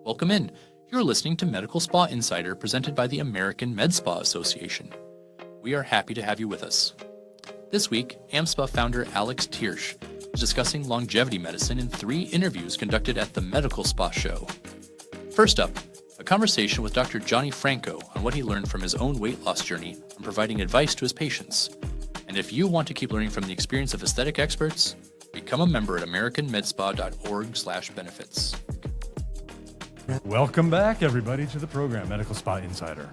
Welcome in. You're listening to Medical Spa Insider presented by the American Med Spa Association. We are happy to have you with us. This week, AmSpa founder Alex Thiersch is discussing longevity medicine in 3 interviews conducted at the Medical Spa Show. First up, a conversation with Dr. Johnny Franco on what he learned from his own weight loss journey and providing advice to his patients. And if you want to keep learning from the experience of aesthetic experts, become a member at americanmedspa.org/benefits. Welcome back, everybody, to the program, Medical Spa Insider.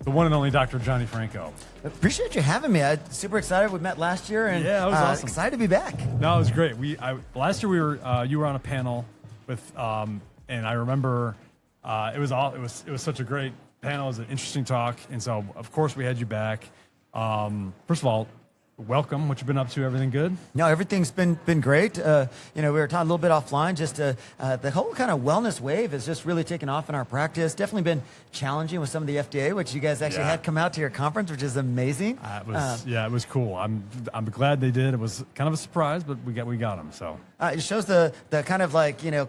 The one and only Dr. Johnny Franco. Appreciate you having me. I'm super excited. We met last year, and yeah, it was awesome. Excited to be back. No, it was great. Last year you were on a panel with, and I remember it was such a great panel. It was an interesting talk, and so of course we had you back. First of all, welcome. What you been up to? Everything good? No, everything's been great. We were talking a little bit offline. Just the whole kind of wellness wave has just really taken off in our practice. Definitely been challenging with some of the FDA, which you guys actually had come out to your conference, which is amazing. It was cool. I'm glad they did. It was kind of a surprise, but we got them. So it shows the kind of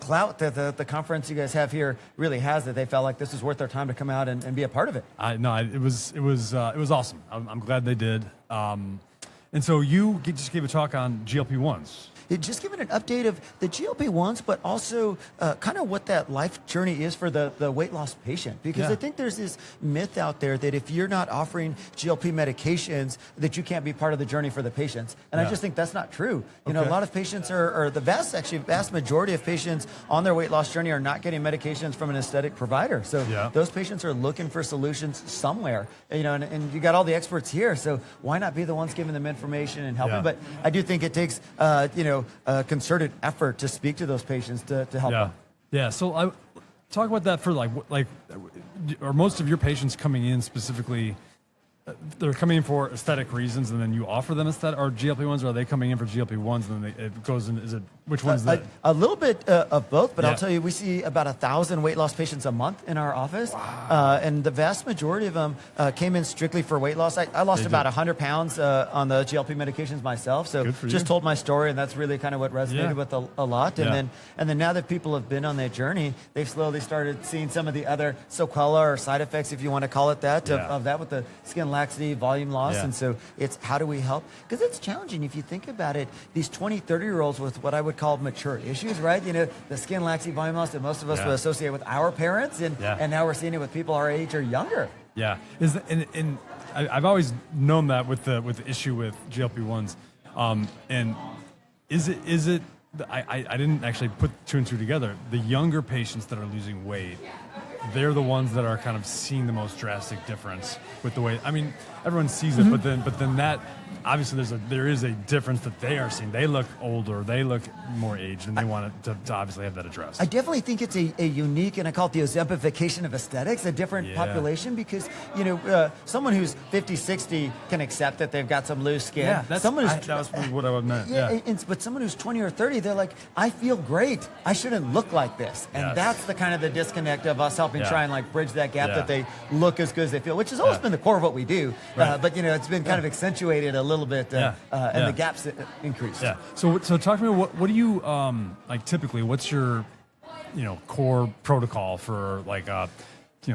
clout that the conference you guys have here really has. That they felt like this was worth their time to come out and be a part of it. It was awesome. I'm glad they did. And so you just gave a talk on GLP-1s. Just giving an update of the GLP-1s, but also kind of what that life journey is for the weight loss patient. Because I think there's this myth out there that if you're not offering GLP medications, that you can't be part of the journey for the patients. And I just think that's not true. You know, a lot of patients or the vast majority of patients on their weight loss journey are not getting medications from an aesthetic provider. So those patients are looking for solutions somewhere. And you got all the experts here, so why not be the ones giving them information and helping? But I do think it takes, a concerted effort to speak to those patients to help them. Yeah. So I talk about that for are most of your patients coming in specifically? They're coming in for aesthetic reasons, and then you offer them aesthetic or GLP-1s, or are they coming in for GLP-1s and then it goes in? Is it which one is that? A little bit of both, but I'll tell you, we see about 1,000 weight loss patients a month in our office, and the vast majority of them came in strictly for weight loss. I lost about 100 pounds on the GLP medications myself, so just told my story, and that's really kind of what resonated with a lot. And then now that people have been on that journey, they've slowly started seeing some of the other sequelae or side effects, if you want to call it that, of that with the skin laxity, volume loss. And so it's how do we help? Because it's challenging if you think about it. These 20, 30-year-olds with what I would call mature issues, right? The skin laxity, volume loss that most of us would associate with our parents, and now we're seeing it with people our age or younger. Yeah, and I've always known that with the issue with GLP-1s, and is it? I didn't actually put 2 and 2 together. The younger patients that are losing weight, they're the ones that are kind of seeing the most drastic difference with the weight. I mean, everyone sees it, but then that obviously there is a difference that they are seeing. They look older, they look more aged, and they want to obviously have that addressed. I definitely think it's a unique, and I call it the Ozempification of aesthetics, a different population, because someone who's 50, 60 can accept that they've got some loose skin. Yeah, that was what I meant. But someone who's 20 or 30, they're like, I feel great. I shouldn't look like this. And that's the kind of the disconnect of us helping try and bridge that gap, that they look as good as they feel, which has always been the core of what we do. But it's been kind of accentuated a little bit, and the gaps increased. Yeah. So talk to me. What do you typically? What's your core protocol for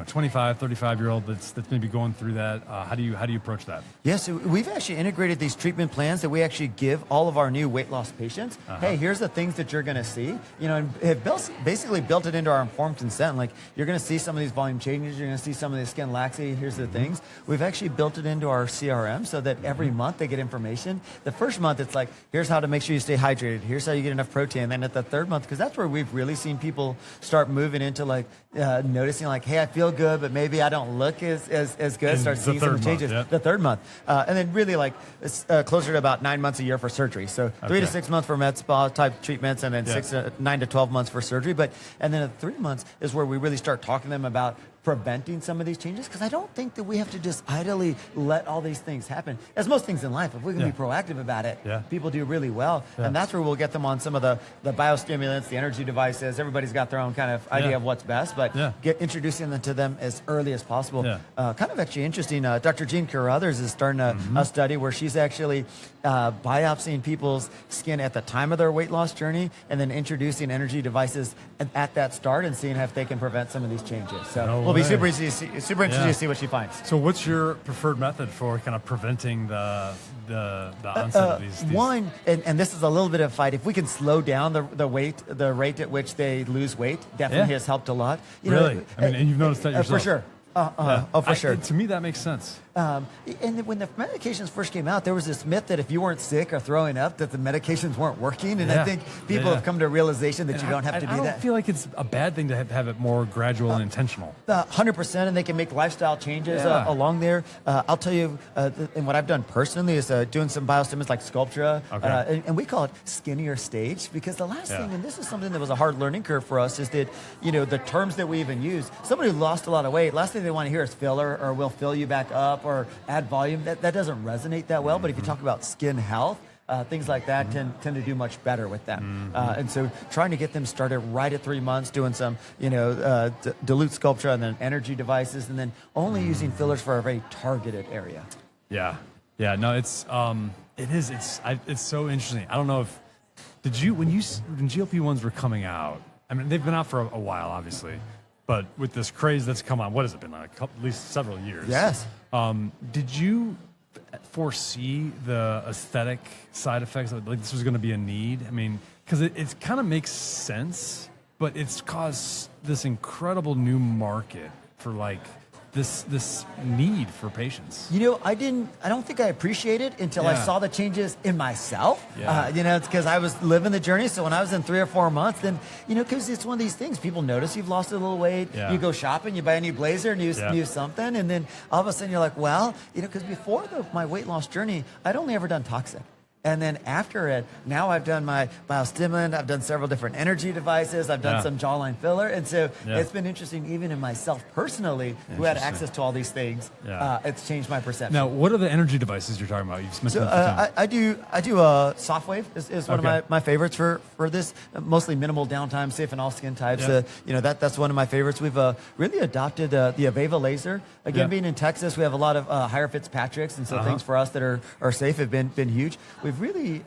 25, 35-year-old that's maybe going through that? How do you approach that? Yes, we've actually integrated these treatment plans that we actually give all of our new weight loss patients. Hey, here's the things that you're going to see, and have basically built it into our informed consent. Like, you're going to see some of these volume changes, you're going to see some of the skin laxity. Here's the things. We've actually built it into our CRM so that every month they get information. The first month, it's like, here's how to make sure you stay hydrated. Here's how you get enough protein. And then at the third month, because that's where we've really seen people start moving into noticing hey, I feel good, but maybe I don't look as good. Start seeing some changes. The third month, and then really closer to about 9 months a year for surgery. So 3 to 6 months for med spa type treatments, and then 9 to 12 months for surgery. And then at 3 months is where we really start talking to them about preventing some of these changes, because I don't think that we have to just idly let all these things happen. As most things in life, if we can be proactive about it, people do really well. And that's where we'll get them on some of the biostimulants, the energy devices. Everybody's got their own kind of idea of what's best, but introducing them to them as early as possible. Kind of actually interesting, Dr. Jean Carruthers is starting a study where she's actually biopsying people's skin at the time of their weight loss journey, and then introducing energy devices at that start and seeing if they can prevent some of these changes. So we'll be super interested to see what she finds. So what's your preferred method for kind of preventing the onset of these? One, and this is a little bit of a fight, if we can slow down the rate at which they lose weight, definitely has helped a lot. Really? I mean, and you've noticed that yourself? For sure. For sure. To me, that makes sense. And when the medications first came out, there was this myth that if you weren't sick or throwing up, that the medications weren't working. And I think people have come to a realization that you don't have to do that. I don't feel like it's a bad thing to have it more gradual and intentional. 100%, and they can make lifestyle changes along there. I'll tell you, and what I've done personally is doing some biostimulants like Sculptra, and we call it skinnier stage, because the last thing, and this is something that was a hard learning curve for us, is that, the terms that we even use, somebody who lost a lot of weight, last thing they want to hear is filler, or we'll fill you back up, or add volume. That doesn't resonate that well. But if you talk about skin health, things like that tend to do much better with them. And so trying to get them started right at 3 months, doing some, dilute Sculptra and then energy devices, and then only using fillers for a very targeted area. Yeah. No, it's so interesting. I don't know if when GLP-1s were coming out, I mean, they've been out for a while, obviously. But with this craze that's come on, what has it been, like at least several years? Yes. Did you foresee the aesthetic side effects? Like this was going to be a need? I mean, because it kind of makes sense, but it's caused this incredible new market for like this need for patients. I don't think I appreciated until I saw the changes in myself. It's because I was living the journey. So when I was in 3 or 4 months, then, because it's one of these things, people notice you've lost a little weight. You go shopping, you buy a new blazer, new something. And then all of a sudden you're like, well, because before my weight loss journey, I'd only ever done toxic. And then after it, now I've done my biostimulant, I've done several different energy devices, I've done some jawline filler. And so it's been interesting, even in myself personally, who had access to all these things, it's changed my perception. Now, what are the energy devices you're talking about? You've mentioned I do Softwave is one of my favorites for this, mostly minimal downtime, safe in all skin types. That's one of my favorites. We've really adopted the Aveva laser. Again, being in Texas, we have a lot of higher Fitzpatricks, and so things for us that are safe have been huge. We've really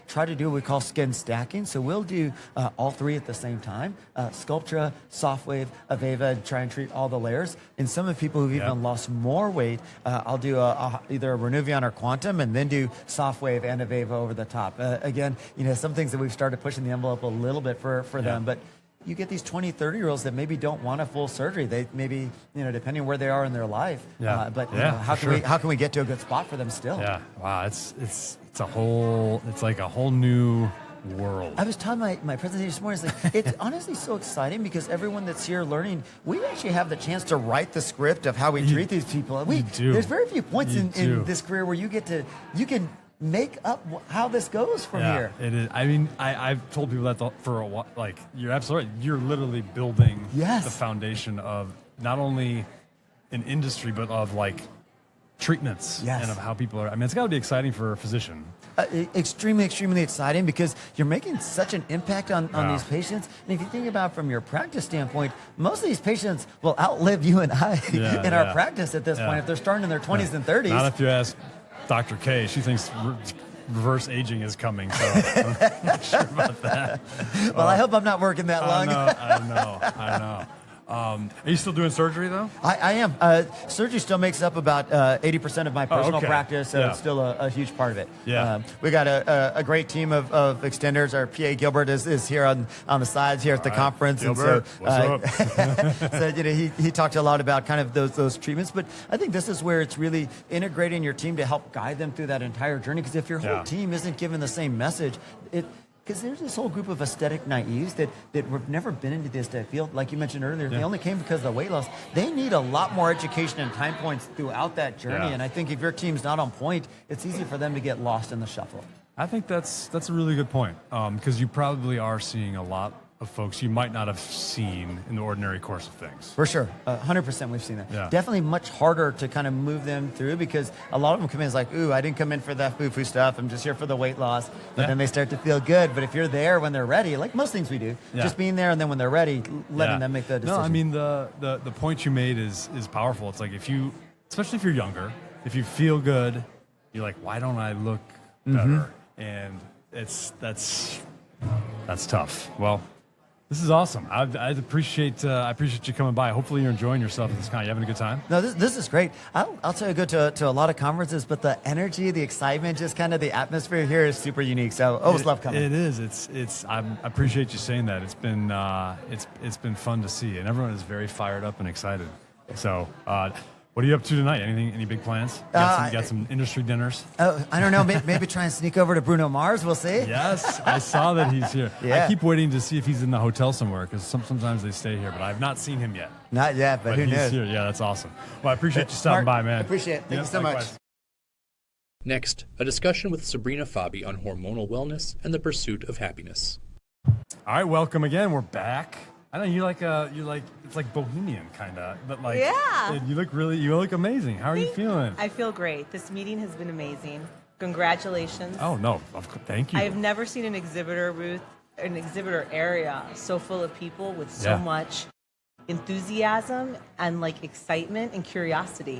tried to do what we call skin stacking. So we'll do all three at the same time. Sculptra, Softwave, Aveva, and try and treat all the layers. And some of the people who've even lost more weight, I'll do either a Renuvion or Quantum, and then do Softwave and Aveva over the top. Again, some things that we've started pushing the envelope a little bit for them. But you get these 20, 30-year-olds that maybe don't want a full surgery. They maybe, depending where they are in their life. How can we get to a good spot for them still? Yeah. Wow. It's like a whole new world. I was telling my presentation this morning, it's honestly so exciting because everyone that's here learning, we actually have the chance to write the script of how we treat these people. There's very few points in this career where you can make up how this goes from here. It is. I mean, I've told people that for a while. Like, you're absolutely right. You're literally building the foundation of not only an industry, but of like treatments and of how people are. I mean, it's got to be exciting for a physician. Extremely, extremely exciting because you're making such an impact on these patients. And if you think about it from your practice standpoint, most of these patients will outlive you and I in our practice at this point if they're starting in their 20s and 30s. Not if you ask Dr. K. She thinks reverse aging is coming, so I'm not sure about that. Well, I hope I'm not working that long. I know. Are you still doing surgery, though? I am. Surgery still makes up about 80% of my personal practice, so it's still a huge part of it. We got a great team of extenders. Our PA Gilbert is here on the sides here at the conference. Gilbert, and so, what's up? so he talked a lot about kind of those treatments, but I think this is where it's really integrating your team to help guide them through that entire journey, because if your whole team isn't given the same message, because there's this whole group of aesthetic naives that have never been into the aesthetic field. Like you mentioned earlier, they only came because of the weight loss. They need a lot more education and time points throughout that journey. And I think if your team's not on point, it's easy for them to get lost in the shuffle. I think that's a really good point, because you probably are seeing a lot of folks you might not have seen in the ordinary course of things. For sure. 100% we've seen that. Yeah. Definitely much harder to kind of move them through because a lot of them come in as like, ooh, I didn't come in for that foo-foo stuff. I'm just here for the weight loss. But then they start to feel good. But if you're there when they're ready, like most things we do, just being there and then when they're ready, letting them make the decision. No, I mean, the point you made is powerful. It's like especially if you're younger, if you feel good, you're like, why don't I look better? And that's tough. Well, this is awesome. I appreciate you coming by. Hopefully you're enjoying yourself at this con. You having a good time? No, this is great. I'll tell you, go to a lot of conferences, but the energy, the excitement, just kind of the atmosphere here is super unique. So always love coming. It is. I appreciate you saying that. It's been fun to see, and everyone is very fired up and excited. So, what are you up to tonight? Any big plans? Got some industry dinners? Oh, I don't know. Maybe try and sneak over to Bruno Mars. We'll see. Yes, I saw that he's here. Yeah. I keep waiting to see if he's in the hotel somewhere because sometimes they stay here, but I've not seen him yet. Not yet, but who he's knows? Here. Yeah, that's awesome. Well, I appreciate you stopping by, man. Appreciate it. Thank you so much. Next, a discussion with Sabrina Fabi on hormonal wellness and the pursuit of happiness. All right, welcome again. We're back. I know you like it's like bohemian kind of, but like you look amazing. How are you feeling? I feel great. This meeting has been amazing. Congratulations. Oh no, thank you. I have never seen an exhibitor booth, an exhibitor area so full of people with so much enthusiasm and like excitement and curiosity.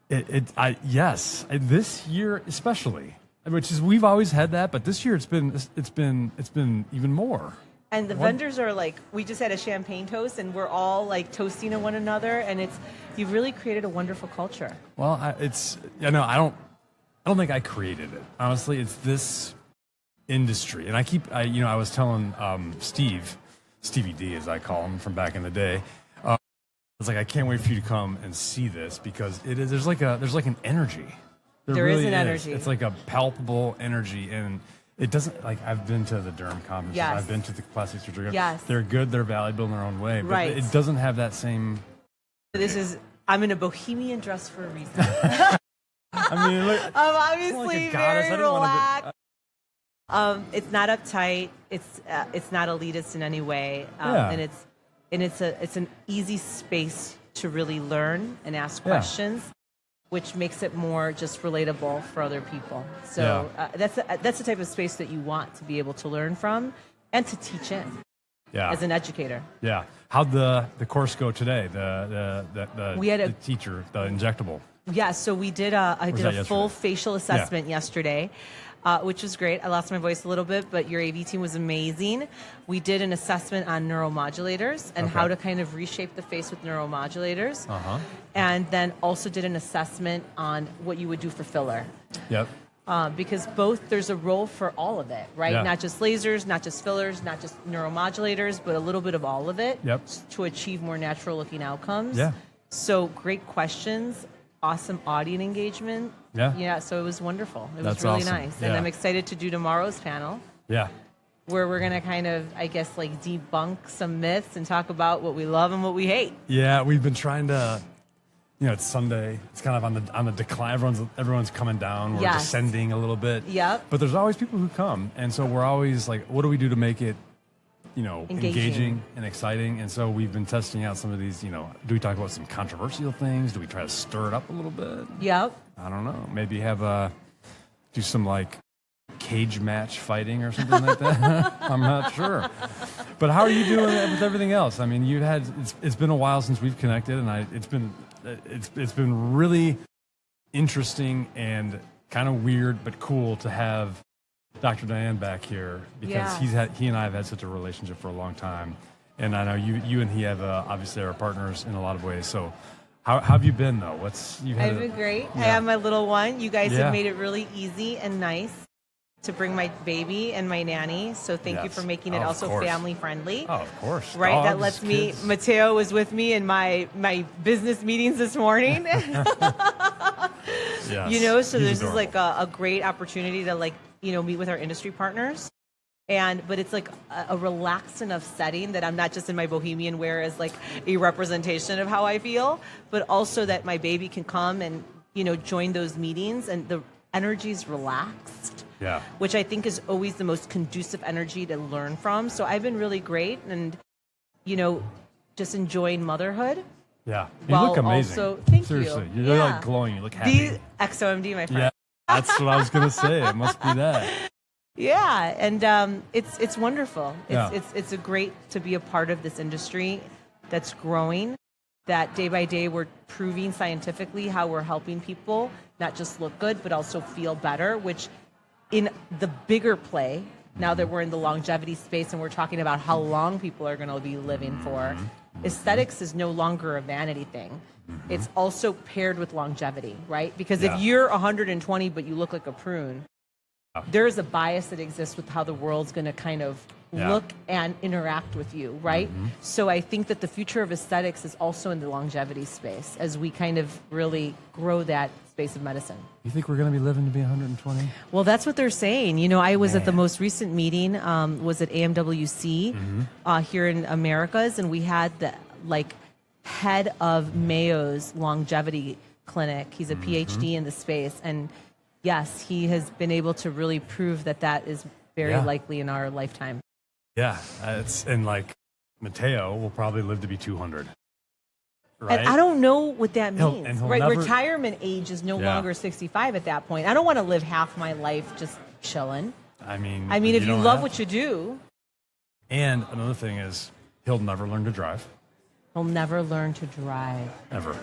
This year especially, which is we've always had that, but this year it's been even more. And the vendors are like, we just had a champagne toast, and we're all like toasting to one another, and you've really created a wonderful culture. Well, I don't think I created it. Honestly, it's this industry, and I was telling Stevie D, as I call him from back in the day. It's like I can't wait for you to come and see this because there's like an energy. There really is an energy. It's like a palpable energy and. It doesn't, like, I've been to the derm conferences, Yes. I've been to the plastic surgery. Yes. They're good, they're valuable in their own way, but Right. it doesn't have that same... I'm in a bohemian dress for a reason. I mean, look, I'm obviously like a goddess. I very didn't wanna relaxed. It's not uptight. It's not elitist in any way, and it's an easy space to really learn and ask questions, which makes it more just relatable for other people. So that's the type of space that you want to be able to learn from and to teach in as an educator. Yeah. How'd the course go today? The teacher, the injectable. Yeah, so we did I did a full facial assessment yesterday, which was great. I lost my voice a little bit, but your AV team was amazing. We did an assessment on neuromodulators and how to kind of reshape the face with neuromodulators. And then also did an assessment on what you would do for filler. Yep. Because there's a role for all of it, right? Not just lasers, not just fillers, not just neuromodulators, but a little bit of all of it to achieve more natural looking outcomes. Yeah. So great questions. Awesome audience engagement. Yeah, so it was wonderful. It was really nice. And I'm excited to do tomorrow's panel. Yeah. Where we're going to kind of, I guess, like debunk some myths and talk about what we love and what we hate. Yeah, we've been trying to, it's Sunday. It's kind of on the decline. Everyone's coming down. We're descending a little bit. Yep. But there's always people who come. And so we're always like, what do we do to make it engaging and exciting? And so we've been testing out some of these, do we talk about some controversial things? Do we try to stir it up a little bit? Yep. I don't know. Maybe do some like cage match fighting or something like that. I'm not sure. But how are you doing with everything else? I mean, it's been a while since we've connected, and it's been really interesting and kind of weird but cool to have Dr. Diane back here because he and I have had such a relationship for a long time, and I know you and he have obviously are partners in a lot of ways. So, how have you been though? I've been great. I have my little one. You guys have made it really easy and nice to bring my baby and my nanny. So thank you for making it also family friendly. Oh, of course. Right. Dogs, that lets me. Kids. Mateo was with me in my business meetings this morning. Yes. So there's just like a great opportunity to meet with our industry partners. But it's like a relaxed enough setting that I'm not just in my bohemian wear as like a representation of how I feel, but also that my baby can come and, join those meetings and the energy's relaxed. which I think is always the most conducive energy to learn from. So I've been really great and, you know, just enjoying motherhood. Yeah. You look amazing. Also, thank Seriously. you. You're like glowing. You look happy. The XOMD, my friend. Yeah. That's what I was going to say. It must be that. Yeah, and it's wonderful. It's a great to be a part of this industry that's growing, that day by day we're proving scientifically how we're helping people not just look good, but also feel better, which in the bigger play, now that we're in the longevity space and we're talking about how long people are going to be living for, aesthetics is no longer a vanity thing. It's also paired with longevity, right? Because if you're 120 but you look like a prune, there's a bias that exists with how the world's going to kind of look and interact with you, right? So I think that the future of aesthetics is also in the longevity space as we kind of really grow that space of medicine. You think we're going to be living to be 120? Well, that's what they're saying. You know, I was at the most recent meeting, was at AMWC here in Americas, and we had the head of Mayo's longevity clinic. He's a PhD in the space, and yes, he has been able to really prove that that is very likely in our lifetime. Yeah, and Mateo will probably live to be 200. Right? And I don't know what that means. He'll right? never... Retirement age is no longer 65 at that point. I don't want to live half my life just chilling. I mean, if you love what you do. And another thing is, he'll never learn to drive. He'll never learn to drive. Ever.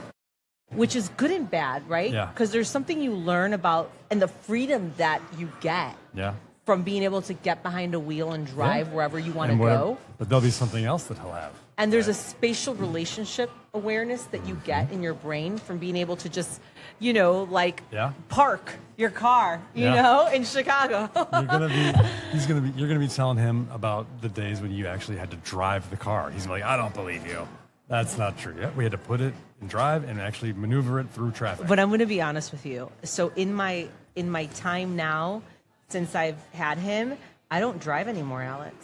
Which is good and bad, right? Yeah. Because there's something you learn about and the freedom that you get from being able to get behind a wheel and drive wherever you want to go. But there'll be something else that he'll have. And there's a spatial relationship awareness that you get in your brain from being able to just, park your car, you know, in Chicago. You're gonna be telling him about the days when you actually had to drive the car. He's like, I don't believe you. That's not true. Yeah, we had to put it in drive and actually maneuver it through traffic. But I'm going to be honest with you. So in my time now, since I've had him, I don't drive anymore, Alex.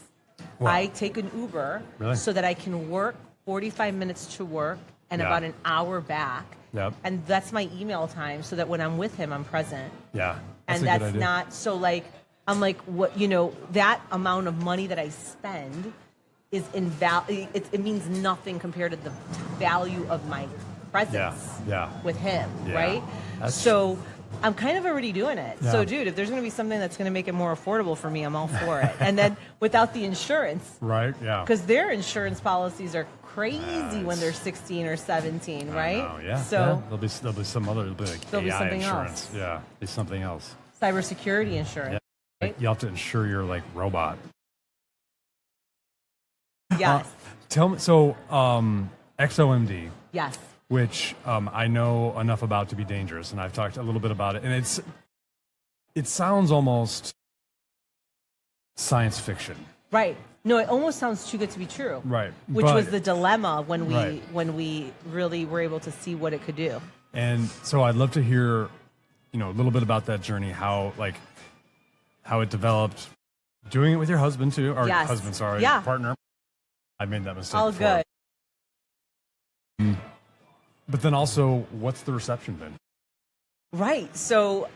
Wow. I take an Uber so that I can work 45 minutes to work and about an hour back. Yep. And that's my email time so that when I'm with him, I'm present. Yeah. And that's not so I'm like, what, that amount of money that I spend is it means nothing compared to the value of my presence with him, right? So I'm kind of already doing it. Yeah. So, dude, if there's going to be something that's going to make it more affordable for me, I'm all for it. And then without the insurance. Right, yeah. Because their insurance policies are crazy when they're 16 or 17, right? I know, yeah. So there'll be some other, there'll be something insurance. else. Yeah, be something else. Cybersecurity insurance. Yeah. Right? You have to insure your robot. Yes. Tell me, so XOMD. Yes. Which I know enough about to be dangerous, and I've talked a little bit about it, and it sounds almost science fiction. Right. No, it almost sounds too good to be true. Right. Which was the dilemma when we really were able to see what it could do. And so I'd love to hear, a little bit about that journey, how it developed, doing it with your husband too, or partner. I made that mistake. All before. good. But then also, what's the reception been? Right. So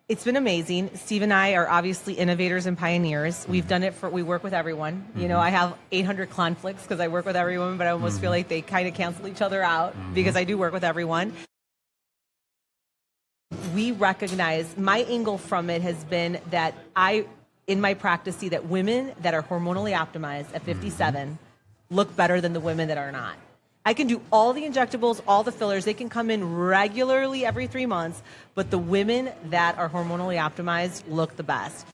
it's been amazing. Steve and I are obviously innovators and pioneers. We've done it we work with everyone. I have 800 conflicts because I work with everyone, but I almost feel like they kind of cancel each other out because I do work with everyone. We recognize, my angle from it has been that in my practice, see that women that are hormonally optimized at 57 look better than the women that are not. I can do all the injectables, all the fillers. They can come in regularly every 3 months, but the women that are hormonally optimized look the best.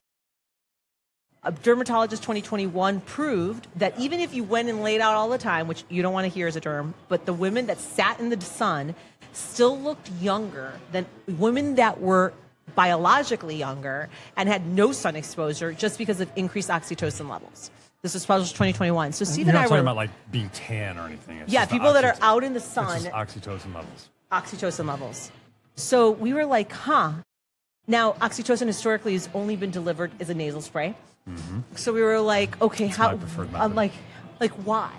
A dermatologist 2021 proved that even if you went and laid out all the time, which you don't want to hear as a derm, but the women that sat in the sun still looked younger than women that were biologically younger and had no sun exposure just because of increased oxytocin levels. This was published 2021. So Steve You're and I not were talking about being tan or anything. It's people that are out in the sun. It's just oxytocin levels. Oxytocin levels. So we were like, Now, oxytocin historically has only been delivered as a nasal spray. So we were like, okay, That's my preferred method. I'm like why?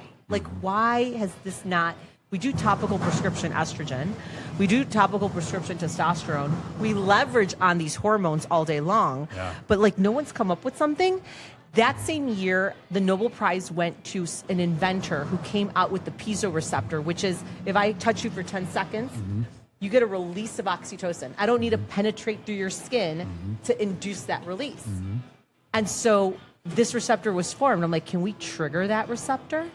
Why has this not We do topical prescription estrogen. We do topical prescription testosterone. We leverage on these hormones all day long. Yeah. But like no one's come up with something. That same year, the Nobel Prize went to an inventor who came out with the piezo receptor, which is if I touch you for 10 seconds, you get a release of oxytocin. I don't need to penetrate through your skin to induce that release. And so this receptor was formed. I'm like, can we trigger that receptor?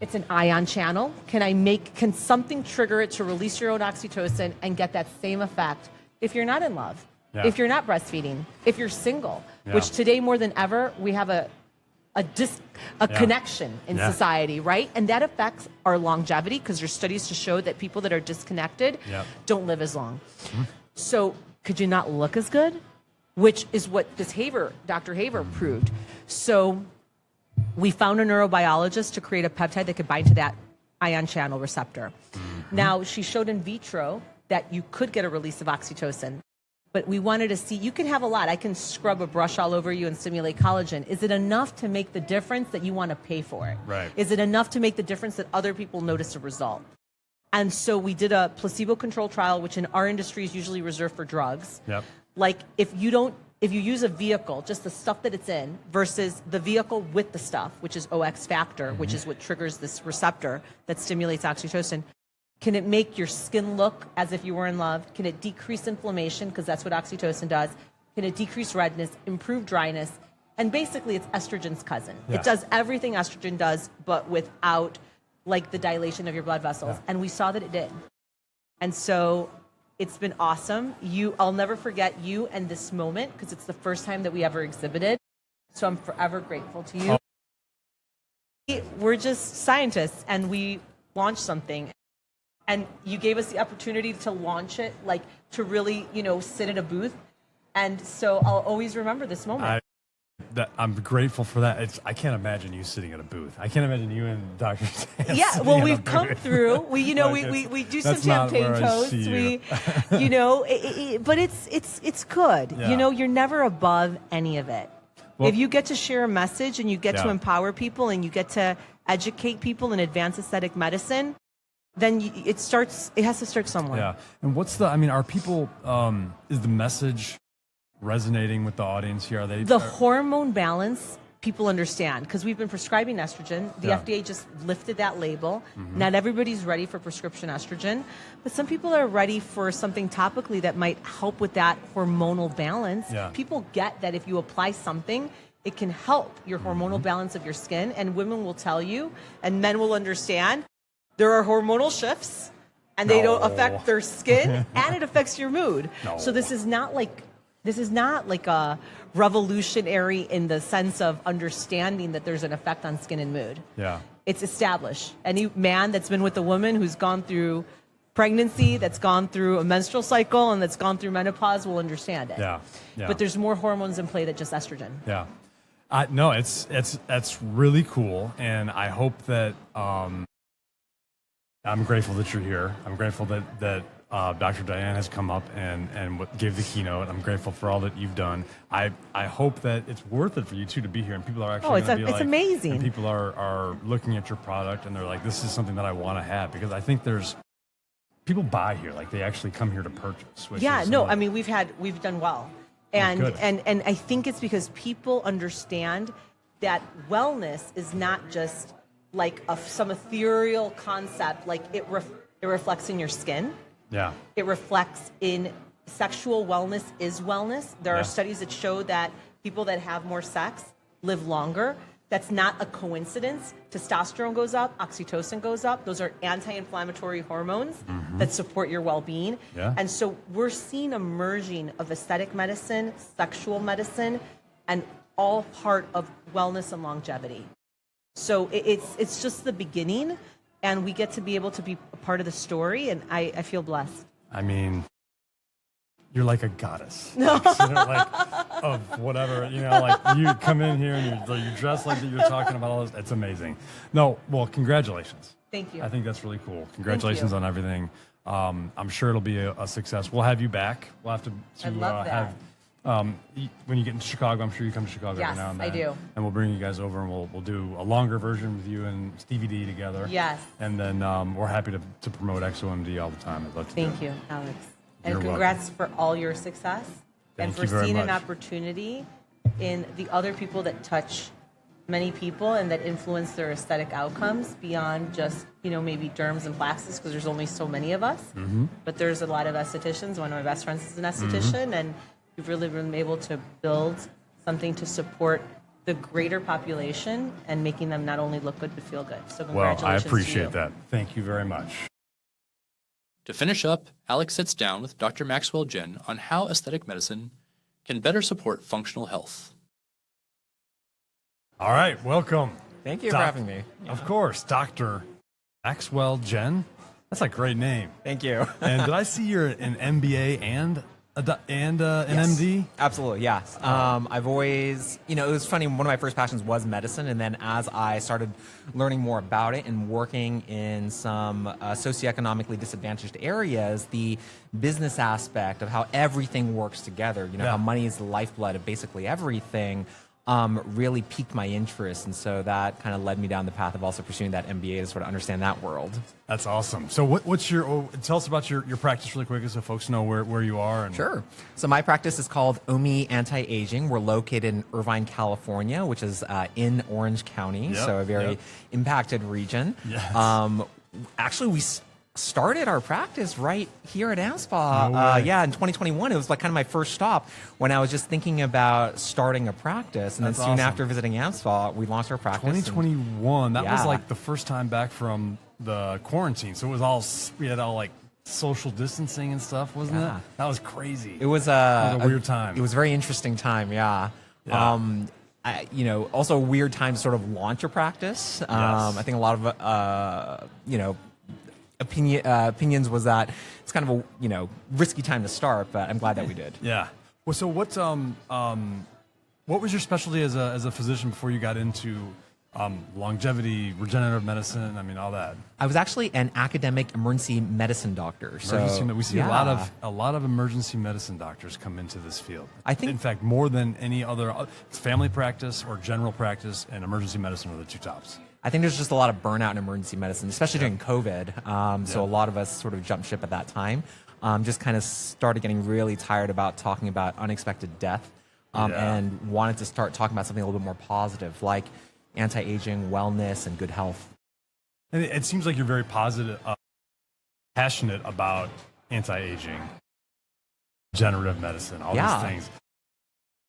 It's an ion channel. Can something trigger it to release your own oxytocin and get that same effect if you're not in love, if you're not breastfeeding, if you're single, which today more than ever, we have a connection in society, right? And that affects our longevity because there's studies to show that people that are disconnected don't live as long. So could you not look as good? Which is what this Dr. Haver proved. So we found a neurobiologist to create a peptide that could bind to that ion channel receptor. Now, she showed in vitro that you could get a release of oxytocin, but we wanted to see, you can have a lot. I can scrub a brush all over you and stimulate collagen. Is it enough to make the difference that you want to pay for it? Right. Is it enough to make the difference that other people notice a result? And so we did a placebo-controlled trial, which in our industry is usually reserved for drugs. Like if you use a vehicle, just the stuff that it's in, versus the vehicle with the stuff, which is OX factor, which is what triggers this receptor that stimulates oxytocin, can it make your skin look as if you were in love? Can it decrease inflammation? Because that's what oxytocin does. Can it decrease redness, improve dryness? And basically, it's estrogen's cousin. It does everything estrogen does, but without like the dilation of your blood vessels. And we saw that it did. And so it's been awesome. I'll never forget you and this moment because it's the first time that we ever exhibited. So I'm forever grateful to you. We're just scientists and we launched something. And you gave us the opportunity to launch it, like to really, sit at a booth. And so I'll always remember this moment. I'm grateful for that. I can't imagine you sitting at a booth. I can't imagine you and Dr. Stan. Yeah, well, we've come through. We do some champagne toasts. But it's good. Yeah. You're never above any of it. Well, if you get to share a message and you get to empower people and you get to educate people in advanced aesthetic medicine, then it has to start somewhere. Yeah. And are people, is the message resonating with the audience here? The hormone balance, people understand because we've been prescribing estrogen. The FDA just lifted that label. Not everybody's ready for prescription estrogen, but some people are ready for something topically that might help with that hormonal balance. People get that if you apply something, it can help your hormonal balance of your skin, and women will tell you, and men will understand, there are hormonal shifts, and they don't affect their skin, and it affects your mood. So this is not like a revolutionary in the sense of understanding that there's an effect on skin and mood. Yeah. It's established. Any man that's been with a woman who's gone through pregnancy, that's gone through a menstrual cycle, and that's gone through menopause will understand it. Yeah. But there's more hormones in play than just estrogen. Yeah. No, that's really cool, and I hope that I'm grateful that you're here. I'm grateful that Dr. Diane has come up and gave the keynote. I'm grateful for all that you've done. I hope that it's worth it for you two to be here, and people are actually it's amazing. And people are looking at your product and they're like, this is something that I want to have, because I think there's people buy here, like they actually come here to purchase. I mean we've done well, and I think it's because people understand that wellness is not just like some ethereal concept. Like it reflects in your skin. Yeah. It reflects in sexual wellness is wellness. There are studies that show that people that have more sex live longer. That's not a coincidence. Testosterone goes up, oxytocin goes up. Those are anti-inflammatory hormones that support your well-being. Yeah. And so we're seeing a merging of aesthetic medicine, sexual medicine, and all part of wellness and longevity. So it's just the beginning, and we get to be able to be a part of the story, and I feel blessed. I mean, you're like a goddess. Like of whatever, like you come in here and you're dressed like that, you're talking about all this. It's amazing. No, well, congratulations. Thank you. I think that's really cool. Congratulations on everything. I'm sure it'll be a success. We'll have you back. We'll have to I'd love that. When you get into Chicago, I'm sure you come to Chicago every now and then. Yes, I do. And we'll bring you guys over, and we'll do a longer version with you and Stevie D together. Yes. And then we're happy to promote XOMD all the time. I'd love to. Thank you, Alex. And You're congrats for all your success. Thank and for you very seeing an much. opportunity in the other people that touch many people and that influence their aesthetic outcomes beyond just, maybe derms and plastics, because there's only so many of us. Mm-hmm. But there's a lot of estheticians. One of my best friends is an esthetician, and we've really been able to build something to support the greater population and making them not only look good but feel good. So congratulations. Well, I to appreciate you. that. Thank you very much. To finish up, Alex sits down with Dr. Maxwell Jen on how aesthetic medicine can better support functional health. All right, welcome. Thank you for having me. Of course, Dr. Maxwell Jen. That's a great name. Thank you. And did I see you're an MBA and an MD? Absolutely, yes. I've always, it was funny, one of my first passions was medicine, and then as I started learning more about it and working in some socioeconomically disadvantaged areas, the business aspect of how everything works together, how money is the lifeblood of basically everything, really piqued my interest, and so that kind of led me down the path of also pursuing that MBA to sort of understand that world. That's awesome. So what's your, tell us about your practice really quick so folks know where you are. And Sure. So my practice is called Umi Anti-Aging. We're located in Irvine, California, which is in Orange County, so a very impacted region. Yes. Actually, we started our practice right here at AmSpa. No way. In 2021. It was like kind of my first stop when I was just thinking about starting a practice. And That's then soon awesome. after visiting AmSpa, we launched our practice. 2021. That was Yeah. like the first time back from the quarantine. So it was all, we had all like social distancing and stuff, wasn't Yeah. it? That was crazy. It was a weird time. It was a very interesting time, yeah. Also a weird time to sort of launch a practice. I think a lot of, opinions was that it's kind of a risky time to start, but I'm glad that we did. Yeah. Well, so what was your specialty as a physician before you got into longevity, regenerative medicine? I mean, all that. I was actually an academic emergency medicine doctor. We see a lot of emergency medicine doctors come into this field. I think, in fact, more than any other, it's family practice or general practice, and emergency medicine are the two tops. I think there's just a lot of burnout in emergency medicine, especially during COVID. So a lot of us sort of jumped ship at that time. Just kind of started getting really tired about talking about unexpected death, and wanted to start talking about something a little bit more positive, like anti-aging, wellness, and good health. And it seems like you're very positive, passionate about anti-aging, regenerative medicine, all these things.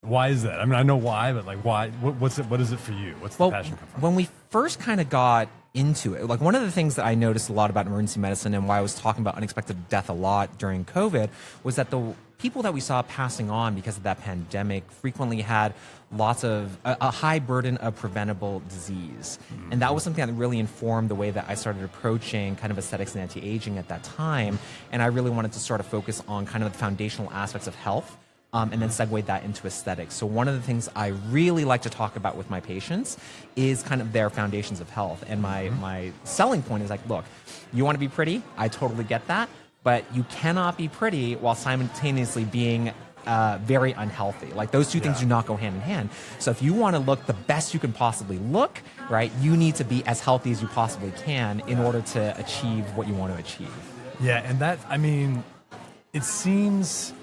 Why is that? I mean, I know why, but like, why? What is it for you? What's the passion come from? When we first kind of got into it, like one of the things that I noticed a lot about emergency medicine and why I was talking about unexpected death a lot during COVID was that the people that we saw passing on because of that pandemic frequently had lots of a high burden of preventable disease. And that was something that really informed the way that I started approaching kind of aesthetics and anti-aging at that time. And I really wanted to sort of focus on kind of the foundational aspects of health. And then segue that into aesthetics. So one of the things I really like to talk about with my patients is kind of their foundations of health. And my selling point is like, look, you want to be pretty? I totally get that. But you cannot be pretty while simultaneously being very unhealthy. Like those two things do not go hand in hand. So if you want to look the best you can possibly look, right, you need to be as healthy as you possibly can in order to achieve what you want to achieve. Yeah, and that, I mean, it seems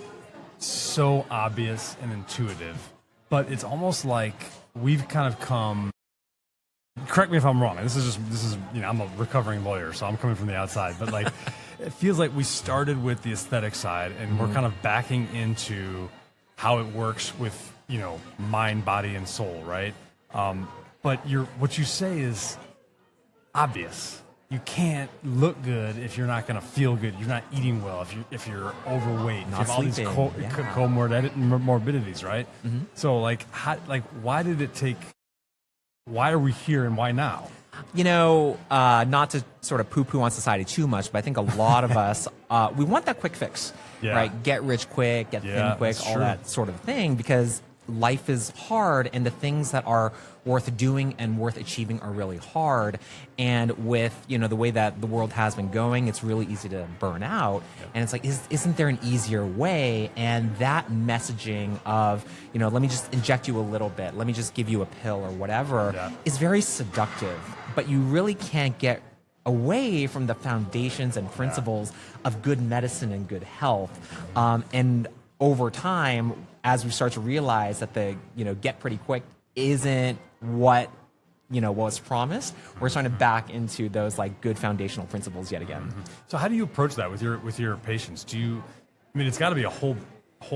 so obvious and intuitive, but it's almost like we've kind of come, correct me if I'm wrong, this is I'm a recovering lawyer, so I'm coming from the outside, but like it feels like we started with the aesthetic side and we're kind of backing into how it works with mind, body, and soul, right? But what you say is obvious. You can't look good if you're not going to feel good. You're not eating well if you're overweight. Not if you have all these comorbidities, right? Mm-hmm. So why did it take? Why are we here and why now? Not to sort of poo-poo on society too much, but I think a lot of us we want that quick fix, right? Get rich quick, get thin quick, all that sort of thing. Because life is hard and the things that are worth doing and worth achieving are really hard. And with, the way that the world has been going, it's really easy to burn out. Yep. And it's like, isn't there an easier way? And that messaging of, let me just inject you a little bit, let me just give you a pill or whatever, is very seductive. But you really can't get away from the foundations and principles of good medicine and good health. And over time, as we start to realize that the, get pretty quick isn't what was promised, we're starting to back into those like good foundational principles yet again. Mm-hmm. So how do you approach that with your patients? Do it's got to be a whole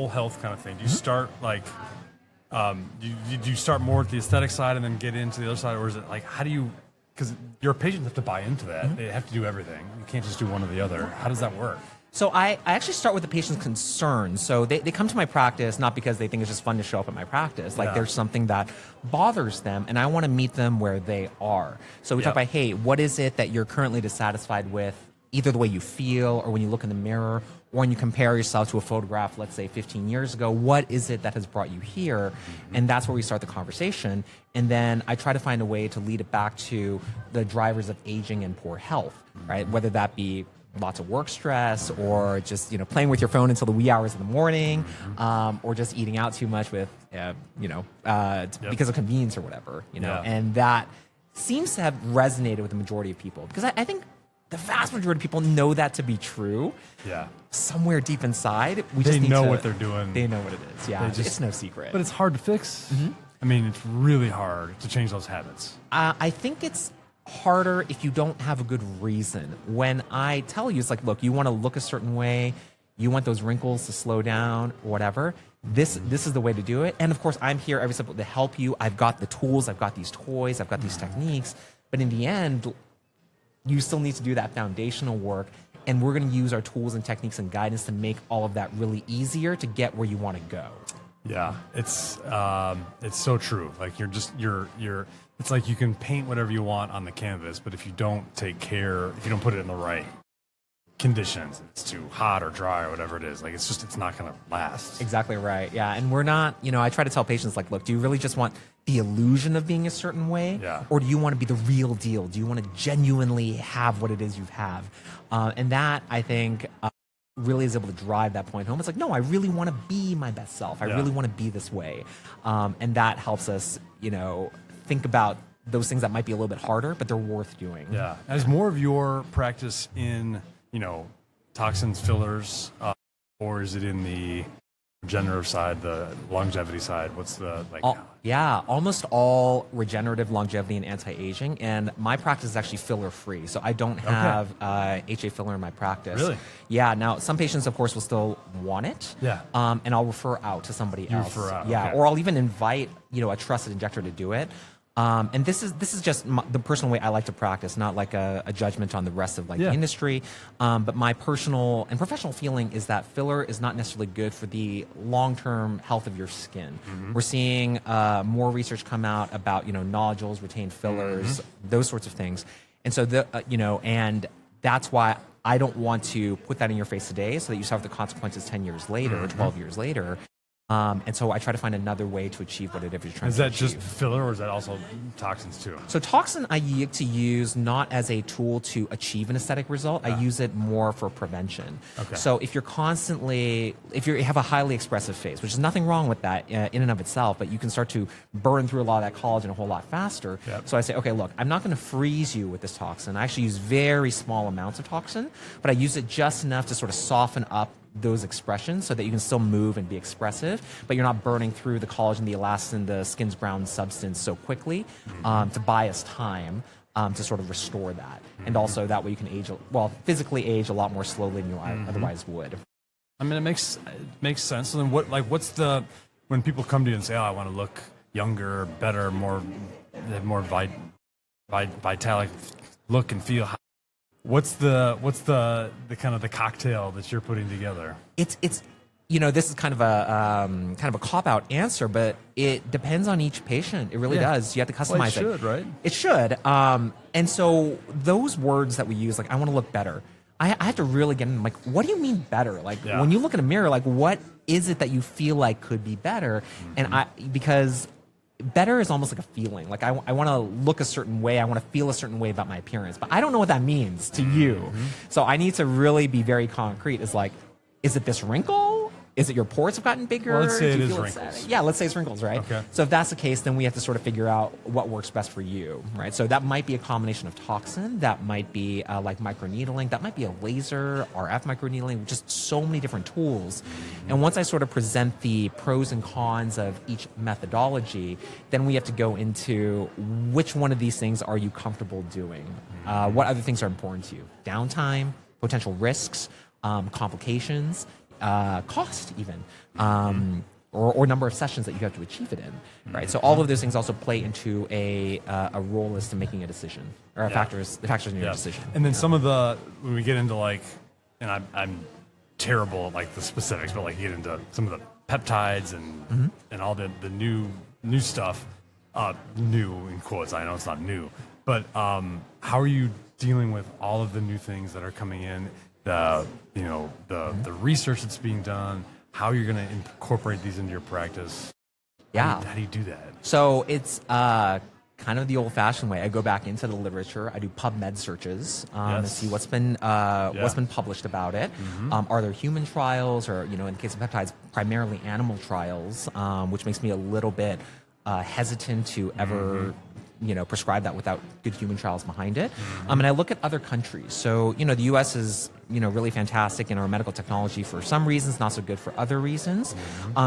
health kind of thing. Do you start like, do you start more with the aesthetic side and then get into the other side, or is it like, how do you? Because your patients have to buy into that. They have to do everything. You can't just do one or the other. How does that work? So I actually start with the patient's concerns. So they come to my practice not because they think it's just fun to show up at my practice. Like there's something that bothers them, and I want to meet them where they are. So we talk about, hey, what is it that you're currently dissatisfied with, either the way you feel or when you look in the mirror, or when you compare yourself to a photograph, let's say 15 years ago, what is it that has brought you here? And that's where we start the conversation. And then I try to find a way to lead it back to the drivers of aging and poor health, right? Whether that be lots of work stress, or just playing with your phone until the wee hours of the morning, or just eating out too much with because of convenience or whatever, and that seems to have resonated with the majority of people, because I think the vast majority of people know that to be true. Yeah. Somewhere deep inside, they know what they're doing. They know what it is. Yeah, it's no secret. But it's hard to fix. Mm-hmm. It's really hard to change those habits. I think it's harder if you don't have a good reason. When I tell you, it's like, look, you want to look a certain way, you want those wrinkles to slow down, whatever. This is the way to do it. And of course, I'm here every step to help you. I've got the tools, I've got these toys, I've got these techniques. But in the end, you still need to do that foundational work. And we're going to use our tools and techniques and guidance to make all of that really easier to get where you want to go. Yeah, it's so true. Like you're it's like you can paint whatever you want on the canvas, but if you don't take care, if you don't put it in the right conditions, it's too hot or dry or whatever it is, like it's not going to last. Exactly right. Yeah, and we're not, I try to tell patients, like, look, do you really just want the illusion of being a certain way? Yeah. Or do you want to be the real deal? Do you want to genuinely have what it is you have? And that, I think, really is able to drive that point home. It's like, no, I really want to be my best self. I really want to be this way. And that helps us, think about those things that might be a little bit harder, but they're worth doing. Yeah. As more of your practice in, toxins, fillers, or is it in the regenerative side, the longevity side? What's the almost all regenerative, longevity, and anti-aging. And my practice is actually filler free, so I don't have HA filler in my practice. Really? Yeah. Now, some patients, of course, will still want it. Yeah. And I'll refer out to somebody else. Refer out. Yeah. Okay. Or I'll even invite a trusted injector to do it. And this is just the personal way I like to practice, not like a judgment on the rest of the industry. But my personal and professional feeling is that filler is not necessarily good for the long-term health of your skin. Mm-hmm. We're seeing more research come out about nodules, retained fillers, those sorts of things, and so and that's why I don't want to put that in your face today, so that you suffer the consequences 10 years later or 12 years later. And so I try to find another way to achieve what it is you're trying to achieve. Is that just filler, or is that also toxins too? So toxin I like to use not as a tool to achieve an aesthetic result. I use it more for prevention. Okay. So if you have a highly expressive face, which is nothing wrong with that in and of itself, but you can start to burn through a lot of that collagen a whole lot faster. Yep. So I say, okay, look, I'm not going to freeze you with this toxin. I actually use very small amounts of toxin, but I use it just enough to sort of soften up those expressions so that you can still move and be expressive, but you're not burning through the collagen, the elastin, the skin's brown substance so quickly to buy us time to sort of restore that. And also that way you can physically age a lot more slowly than you otherwise would. I mean, it makes sense. So then when people come to you and say, oh, I want to look younger, better, more vitalic look and feel, what's the kind of the cocktail that you're putting together? It's this is kind of a cop-out answer, but it depends on each patient. It really does. You have to customize it. It should, right? It should. And so those words that we use, like, I want to look better, I had to really get in, like, what do you mean better? Like, when you look in a mirror, like, what is it that you feel like could be better? And because better is almost like a feeling. Like, I want to look a certain way. I want to feel a certain way about my appearance. But I don't know what that means to you. So I need to really be very concrete. It's like, is it this wrinkle? Is it your pores have gotten bigger? Well, let's say it is wrinkles. Yeah, let's say it's wrinkles, right? Okay. So if that's the case, then we have to sort of figure out what works best for you, right? So that might be a combination of toxin, that might be like microneedling, that might be a laser, RF microneedling, just so many different tools. And once I sort of present the pros and cons of each methodology, then we have to go into which one of these things are you comfortable doing? What other things are important to you? Downtime, potential risks, complications, cost even, or number of sessions that you have to achieve it in, right? So all of those things also play into a role as to making a decision, or factors in your decision. And then some of the, when we get into like, and I'm terrible at like the specifics, but like you get into some of the peptides and all the new stuff, new in quotes, I know it's not new, but how are you dealing with all of the new things that are coming in? The research that's being done, how you're going to incorporate these into your practice. How do you do that? So it's kind of the old-fashioned way. I go back into the literature. I do PubMed searches to see what's been published about it. Are there human trials, or in the case of peptides, primarily animal trials, which makes me a little bit hesitant to ever prescribe that without good human trials behind it. And I look at other countries. So, the U.S. is, really fantastic in our medical technology for some reasons, not so good for other reasons.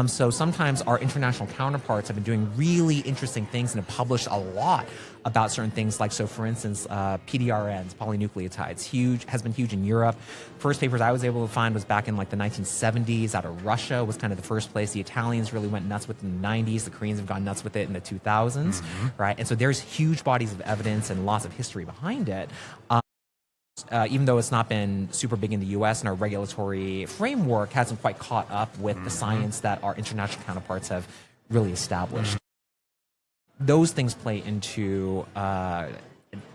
So sometimes our international counterparts have been doing really interesting things and have published a lot about certain things. Like, so for instance, PDRNs, polynucleotides, has been huge in Europe. First papers I was able to find was back in like the 1970s out of Russia, was kind of the first place. The Italians really went nuts with it in the 90s. The Koreans have gone nuts with it in the 2000s, right? And so there's huge bodies of evidence and lots of history behind it. Even though it's not been super big in the U.S. and our regulatory framework hasn't quite caught up with the science that our international counterparts have really established. Those things play into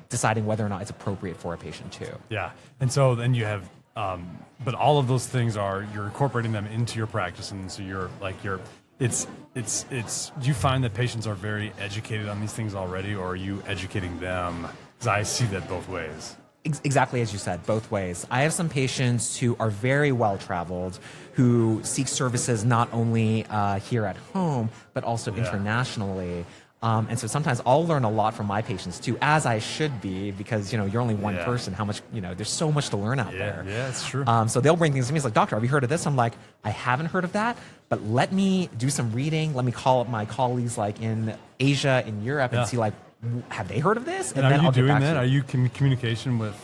deciding whether or not it's appropriate for a patient too. Yeah, and so then you have, but all of those things you're incorporating them into your practice, and so it's. Do you find that patients are very educated on these things already, or are you educating them? Because I see that both ways. Exactly as you said, both ways. I have some patients who are very well traveled, who seek services not only here at home, but also internationally. And so sometimes I'll learn a lot from my patients too, as I should be, because you're only one person. How much there's so much to learn out there. Yeah, it's true. So they'll bring things to me. It's like, doctor, have you heard of this? I'm like, I haven't heard of that, but let me do some reading. Let me call up my colleagues like in Asia, in Europe, and see like, have they heard of this? And are you doing that? Are you in communication with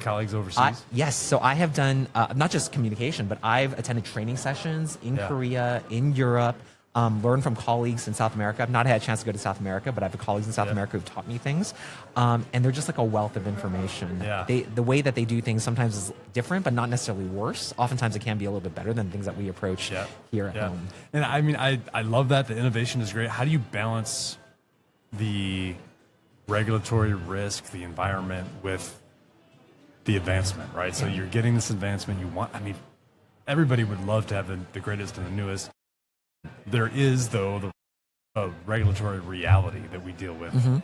colleagues overseas? Yes. So I have done not just communication, but I've attended training sessions in Korea, in Europe, learned from colleagues in South America. I've not had a chance to go to South America, but I have colleagues in South America who've taught me things. And they're just like a wealth of information. The way that they do things sometimes is different, but not necessarily worse. Oftentimes it can be a little bit better than things that we approach here at home. And I mean, I love that. The innovation is great. How do you balance the regulatory risk, the environment, with the advancement, right? So you're getting this advancement. Everybody would love to have the greatest and the newest. There is, though, the regulatory reality that we deal with.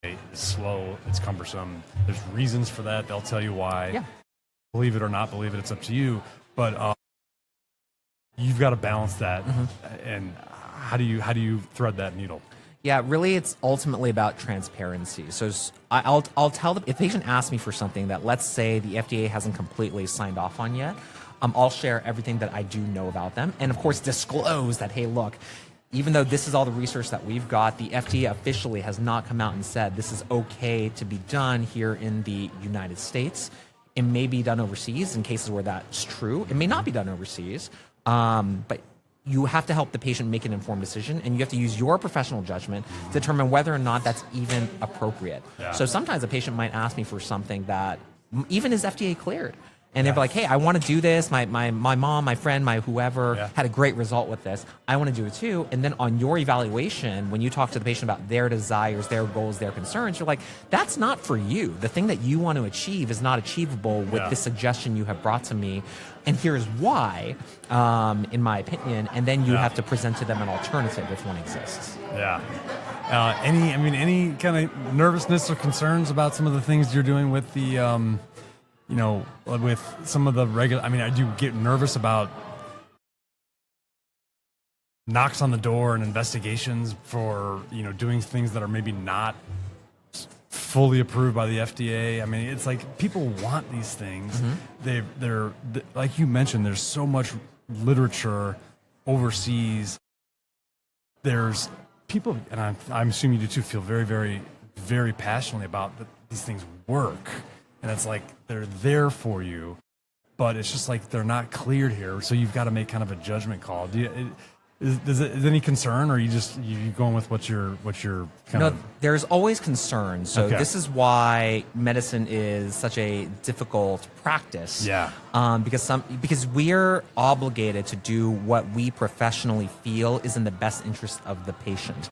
It's slow, it's cumbersome. There's reasons for that. They'll tell you why. Believe it or not believe it, it's up to you. But you've got to balance that. And how do you thread that needle? Yeah, really, it's ultimately about transparency. So I'll tell them, if the patient asks me for something that, let's say, the FDA hasn't completely signed off on yet, I'll share everything that I do know about them. And of course, disclose that, hey, look, even though this is all the research that we've got, the FDA officially has not come out and said this is okay to be done here in the United States. It may be done overseas in cases where that's true. It may not be done overseas, but you have to help the patient make an informed decision, and you have to use your professional judgment to determine whether or not that's even appropriate. So sometimes a patient might ask me for something that even is FDA cleared. And they're like, hey, I want to do this. My mom, my friend, my whoever had a great result with this. I want to do it too. And then on your evaluation, when you talk to the patient about their desires, their goals, their concerns, you're like, that's not for you. The thing that you want to achieve is not achievable with the suggestion you have brought to me. And here's why, in my opinion. And then you have to present to them an alternative if one exists. Yeah. Any kind of nervousness or concerns about some of the things you're doing with the, with some of the regular, do you get nervous about knocks on the door and investigations for, doing things that are maybe not fully approved by the FDA? It's like people want these things. They're like you mentioned, there's so much literature overseas. There's people, and I'm assuming you do too, feel very, very, very passionately about these things work. And it's like they're there for you, but it's just like they're not cleared here. So you've got to make kind of a judgment call. Is any concern, or are you going with what you're kind of? There's always concern. So this is why medicine is such a difficult practice. Yeah. Because we're obligated to do what we professionally feel is in the best interest of the patient.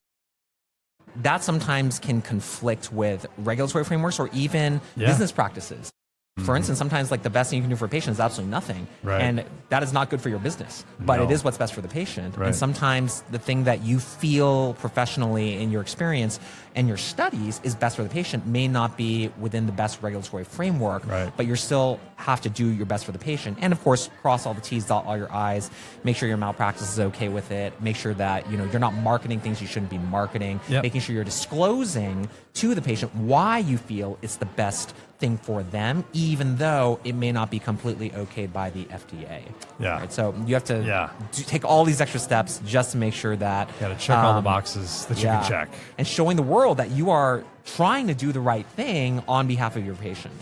That sometimes can conflict with regulatory frameworks or even business practices. For instance, sometimes like the best thing you can do for a patient is absolutely nothing. Right. And that is not good for your business, but it is what's best for the patient. Right. And sometimes the thing that you feel professionally in your experience and your studies is best for the patient may not be within the best regulatory framework, but you still have to do your best for the patient. And of course, cross all the T's, dot all your I's, make sure your malpractice is okay with it, make sure that you're not marketing things you shouldn't be marketing, making sure you're disclosing to the patient why you feel it's the best thing for them, even though it may not be completely okayed by the FDA. Yeah. Right? So you have to take all these extra steps just to make sure that to check all the boxes that you can check, and showing the world that you are trying to do the right thing on behalf of your patient.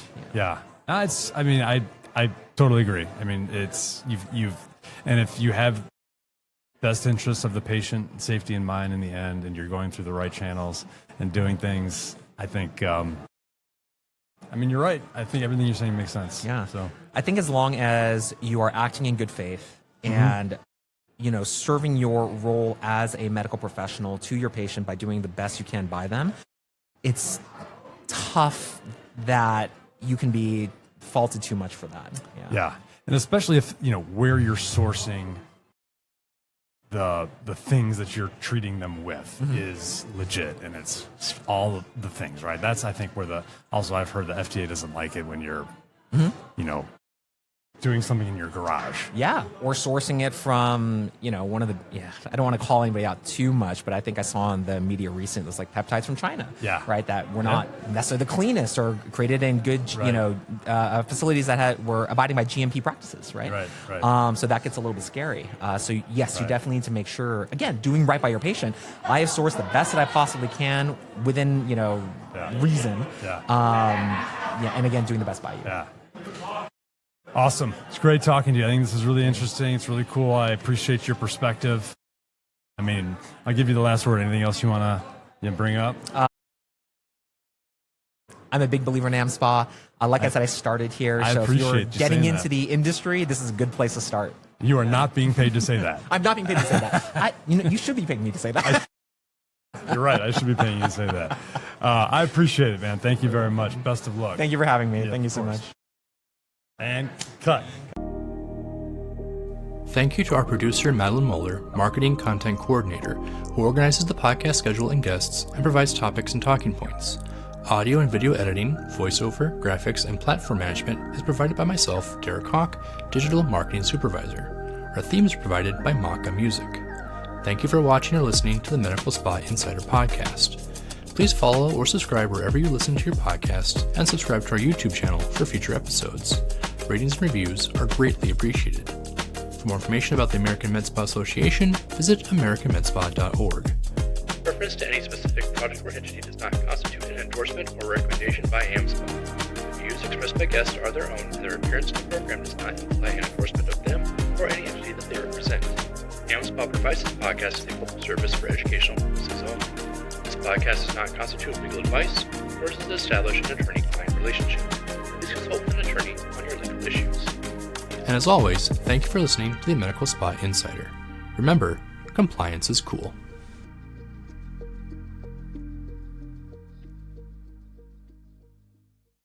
I totally agree. It's you've and if you have best interests of the patient safety in mind in the end, and you're going through the right channels and doing things, I think. You're right. I think everything you're saying makes sense. Yeah. So I think as long as you are acting in good faith and serving your role as a medical professional to your patient by doing the best you can by them, it's tough that you can be faulted too much for that. Yeah. And especially if, where you're sourcing the things that you're treating them with is legit, and it's all the things, right? That's, I think, where I've heard the FDA doesn't like it when you're, doing something in your garage. Yeah, or sourcing it from, one of the, I don't want to call anybody out too much, but I think I saw in the media recently, it was like peptides from China. Yeah. Right, that were not necessarily the cleanest or created in good, facilities that were abiding by GMP practices, right? Right. So that gets a little bit scary. So yes, you definitely need to make sure, again, doing right by your patient. I have sourced the best that I possibly can within, reason. And again, doing the best by you. Yeah. Awesome. It's great talking to you. I think this is really interesting. It's really cool. I appreciate your perspective. I'll give you the last word. Anything else you want to bring up? I'm a big believer in AmSpa. Like I said, I started here. So if you're getting into the industry, this is a good place to start. You are not being paid to say that. I'm not being paid to say that. You should be paying me to say that. You're right. I should be paying you to say that. I appreciate it, man. Thank you very much. Best of luck. Thank you for having me. Thank you so much. And cut. Thank you to our producer, Madeline Muller, marketing content coordinator, who organizes the podcast schedule and guests and provides topics and talking points. Audio and video editing, voiceover, graphics, and platform management is provided by myself, Derek Hawk, digital marketing supervisor. Our themes are provided by Maka Music. Thank you for watching or listening to the Medical Spa Insider podcast. Please follow or subscribe wherever you listen to your podcast, and subscribe to our YouTube channel for future episodes. Ratings and reviews are greatly appreciated. For more information about the American Med Spa Association, visit americanmedspa.org. Reference to any specific product or entity does not constitute an endorsement or recommendation by AmSpa. Views expressed by guests are their own, and their appearance in the program does not imply an endorsement of them or any entity that they represent. AmSpa provides this podcast as a public service for educational purposes only. This podcast does not constitute legal advice, nor does it establish an attorney-client relationship. Please consult with an attorney on your legal health issues. And as always, thank you for listening to the Medical Spa Insider. Remember, compliance is cool.